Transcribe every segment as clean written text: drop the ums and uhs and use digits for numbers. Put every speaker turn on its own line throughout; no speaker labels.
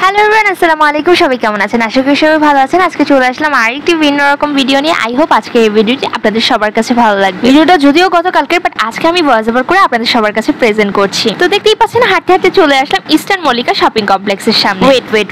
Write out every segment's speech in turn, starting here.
Hello everyone, আসসালামু আলাইকুম। সবাই কেমন আছেন? আশা করি সবাই ভালো আছেন। আজকে চলে আসলাম আরেকটি ভিন্ন রকম ভিডিও নিয়ে। আই হোপ আজকে এই ভিডিওটি আপনাদের সবার কাছে ভালো লাগবে। ভিডিওটা যদিও গতকালকের, বাট আজকে আমি ভয়েস ওভার করে আপনাদের সবার কাছে প্রেজেন্ট করছি। তো দেখতেই পাচ্ছেন, হাঁটতে হাঁটতে চলে আসলাম ইস্টার্ন মল্লিকা শপিং কমপ্লেক্সের সামনে।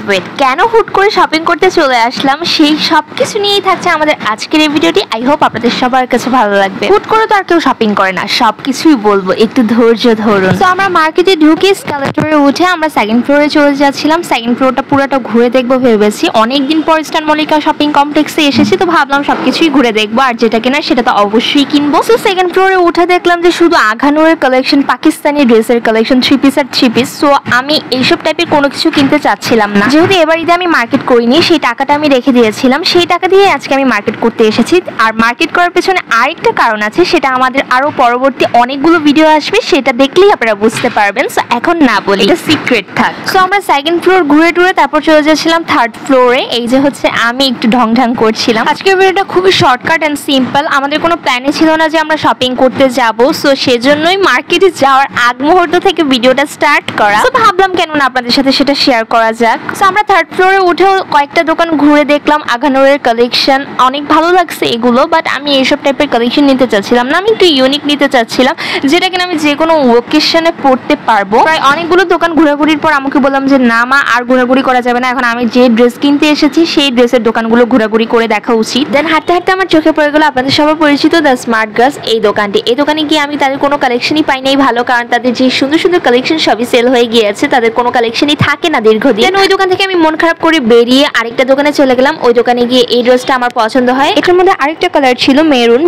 ওয়েট, কেন হুট করে শপিং করতে চলে আসলাম সেই সব কিছু নিয়েই থাকছে আমাদের আজকের এই ভিডিওটি। আই হোপ আপনাদের সবার কাছে ভালো লাগবে। হুট করে তো আর কেউ শপিং করে না, সবকিছুই বলবো, একটু ধৈর্য ধরুন। তো আমরা মার্কেটে ঢুকে এসকালেটরে উঠে আমরা সেকেন্ড ফ্লোরে চলে যাচ্ছিলাম। সেকেন্ড ফ্লোরটা পুরোটা ঘুরে দেখবো ভেবেছি। অনেকদিন পর ইস্টার্ন মল্লিকা শপিং কমপ্লেক্সে এসেছি, তো ভাবলাম সবকিছুই ঘুরে দেখবো, আর যেটা কেনার সেটা তো অবশ্যই কিনবো। তো সেকেন্ড ফ্লোরে উঠে দেখলাম যে শুধু আঘানুরের কালেকশন, পাকিস্তানি ড্রেসের কালেকশন, 3 পিস আর 3 পিস। সো আমি এইসব টাইপের কোনো কিছু কিনতে চাচ্ছিলাম না, যেহেতু এবার ঈদে আমি মার্কেট করিনি, সেই টাকাটা আমি রেখে দিয়েছিলাম। সেই টাকা দিয়ে আজকে আমি মার্কেট করতে এসেছি। আর মার্কেট করার পেছনে আরেকটা কারণ আছে, সেটা আমাদের আরো পরবর্তী অনেকগুলো ভিডিও আসবে, সেটা দেখলেই আপনারা বুঝতে পারবেন। সো এখন না বলি, এটা সিক্রেট থাক। সো আমরা সেকেন্ড ফ্লোর ঘুরে টুরে তারপর চলে যাচ্ছিলাম থার্ড ফ্লোরে। এই যে হচ্ছে আমি একটু ঢং করছিলাম। আজকের ভিডিওটা খুবই শর্টকাট অ্যান্ড সিম্পল। আমাদের কোনো প্ল্যানে ছিল না যে আমরা শপিং করতে যাব, সো সেজন্যই মার্কেটে যাওয়ার আগ মুহূর্ত থেকে ভিডিওটা স্টার্ট করা। তো ভাবলাম কেন না আপনাদের সাথে সেটা শেয়ার করা যাক। সো আমরা থার্ড ফ্লোরে উঠেও কয়েকটা দোকান ঘুরে দেখলাম আঘানুরের কালেকশন। অনেক ভালো লাগছে এগুলো, বাট আমি এইসব টাইপের কালেকশন নিতে চাচ্ছিলাম না। আমি একটু ইউনিক নিতে চাচ্ছিলাম, যেটা কিনা আমি যে কোনো ওকেশনে পড়তে পারবো। প্রায় অনেকগুলো দোকান ঘোরাঘুরির পর আমাকে বললাম যে না মা, আর ঘোরাঘুরি করা যাবে না, এখন আমি যে ড্রেস কিনতে এসেছি সেই ড্রেসের দোকানগুলো ঘোরাঘুরি করে দেখা উচিত। দেন হাঁটতে হাঁটতে আমার চোখে পড়ে গেল আপনাদের সবার পরিচিত দ্য স্মার্ট গার্লস এই দোকানটি। এই দোকানে গিয়ে আমি তাদের কোনো কালেকশনই পাই নাই ভালো, কারণ তাদের যে সুন্দর সুন্দর কালেকশন সবই সেল হয়ে গিয়েছে, তাদের কোনো কালেকশনই থাকে না দীর্ঘদিন। দেন ওই দোকান থেকে আমি মন খারাপ করে বেরিয়ে আরেকটা দোকানে চলে গেলাম। ওই দোকানে গিয়ে এই ড্রেসটা আমার পছন্দ হয়। এটার মধ্যে আরেকটা কালার ছিল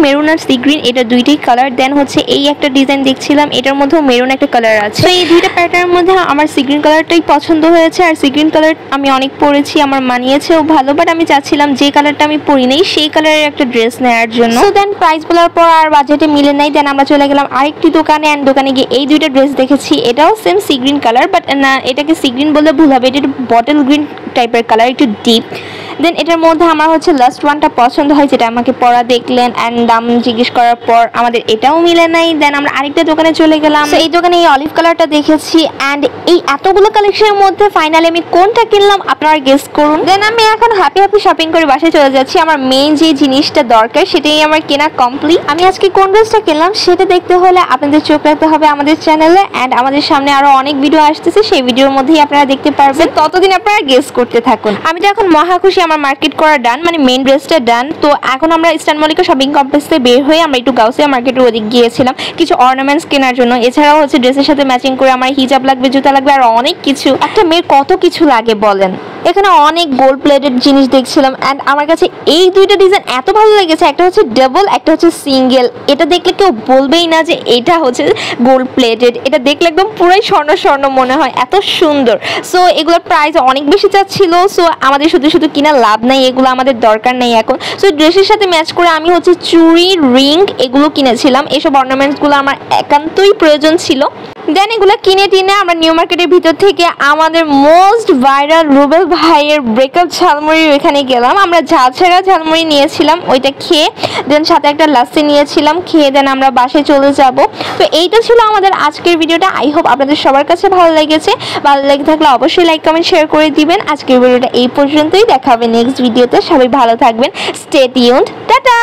মেরুন আর সি গ্রিন, এটা দুইটাই কালার। দেন হচ্ছে এই একটা ডিজাইন দেখছিলাম, এটার মধ্যেও মেরুন একটা কালার আছে। তো এই দুইটা প্যাটার্নের মধ্যে আমার সি গ্রিন কালারটাই পছন্দ হয়েছে। আর সি গ্রিন কালার আমি অনেক পরেছি, আমার মানিয়েছেও ভালো, বাট আমি চাচ্ছিলাম যে কালারটা আমি পরি নেই সেই কালারের একটা ড্রেস নেওয়ার জন্য। সো দেন প্রাইস বলার পর আর বাজেটে মিলে নাই। দেন আমরা চলে গেলাম আরেকটি দোকানে, অ্যান্ড দোকানে গিয়ে এই দুইটা ড্রেস দেখেছি। এটাও same sea green colour, but না, এটাকে সি গ্রিন বললে ভুল হবে, এটা একটু বটল গ্রিন টাইপের কালার, একটু ডিপ। দেন এটার মধ্যে আমার হচ্ছে লাস্ট ওয়ানটা পছন্দ হয়, যেটা আমাকে পরা দেখলেন অ্যান্ড দাম জিজ্ঞেস করার পর আমাদের এটাও মিলে নাই। দেন আমরা আরেকটা দোকানে চলে গেলাম। এই দোকানে এই অলিভ কালারটা দেখেছি, অ্যান্ড এই এতগুলো কালেকশনের মধ্যে ফাইনালি আমি কোনটা কিনলাম আপনারা গেস করুন। দেন আমি এখন হ্যাপি শপিং করে বাসায় চলে যাচ্ছি। আমার মেইন যে জিনিসটা দরকার সেটাই আমার কেনা কমপ্লিট। আমি আজকে কোন ড্রেসটা কিনলাম সেটা দেখতে হলে আপনাদের চোখ রাখতে হবে আমাদের চ্যানেলে, অ্যান্ড আমাদের সামনে আরো অনেক ভিডিও আসতেছে, সেই ভিডিওর মধ্যেই আপনারা দেখতে পারবেন। ততদিন আপনারা গেস করতে থাকুন। আমি তো এখন মহা খুশি, আমার মার্কেট করা ডান, মানে মেইন ড্রেসটা ডান। তো এখন আমরা ইস্টার্ন মল্লিকা শপিং কমপ্লেক্স থেকে বের হয়ে আমরা একটু গাউসিয়া মার্কেটের ওদিক গিয়েছিলাম কিছু অর্নামেন্টস কেনার জন্য। এছাড়াও হচ্ছে ড্রেসের সাথে ম্যাচিং করে আমার হিজাব লাগবে, জুতা লাগবে, আর অনেক কিছু। একটা মেয়ের কত কিছু লাগে বলেন। এখানে অনেক গোল্ড প্লেটেড জিনিস দেখছিলাম, অ্যান্ড আমার কাছে এই দুইটা ডিজাইন এত ভালো লেগেছে। একটা হচ্ছে ডাবল, একটা হচ্ছে সিঙ্গেল। এটা দেখলে কেউ বলবেই না যে এটা হচ্ছে গোল্ড প্লেটেড। এটা দেখলে একদম পুরাই স্বর্ণ মনে হয়, এত সুন্দর। সো এগুলোর প্রাইস অনেক বেশি চাচ্ছিল। সো আমাদের শুধু কিনা লাভ নাই, এগুলো আমাদের দরকার নেই এখন। সো ড্রেসের সাথে ম্যাচ করে আমি হচ্ছে চুড়ি, রিং এগুলো কিনেছিলাম। এসব অর্নামেন্টসগুলো আমার একান্তই প্রয়োজন ছিল। দেন এগুলো কিনে টিনে আমরা নিউ মার্কেটের ভিতর থেকে আমাদের মোস্ট ভাইরাল রুবেল ভাইয়ের ব্রেকআপ ঝালমুড়ির এখানে গেলাম। আমরা ঝালছেড়া ঝালমুড়ি নিয়েছিলাম, ওইটা খেয়ে দেন সাথে একটা লাস্সি নিয়েছিলাম, খেয়ে দেন আমরা বাসায় চলে যাব। তো এইটা ছিল আমাদের আজকের ভিডিওটা। আই হোপ আপনাদের সবার কাছে ভালো লেগেছে। ভালো লেগে থাকলে অবশ্যই লাইক কমেন্ট শেয়ার করে দিবেন। আজকের ভিডিওটা এই পর্যন্তই, দেখা হবে নেক্সট ভিডিওতে। সবাই ভালো থাকবেন, স্টে টিউনড, টাটা।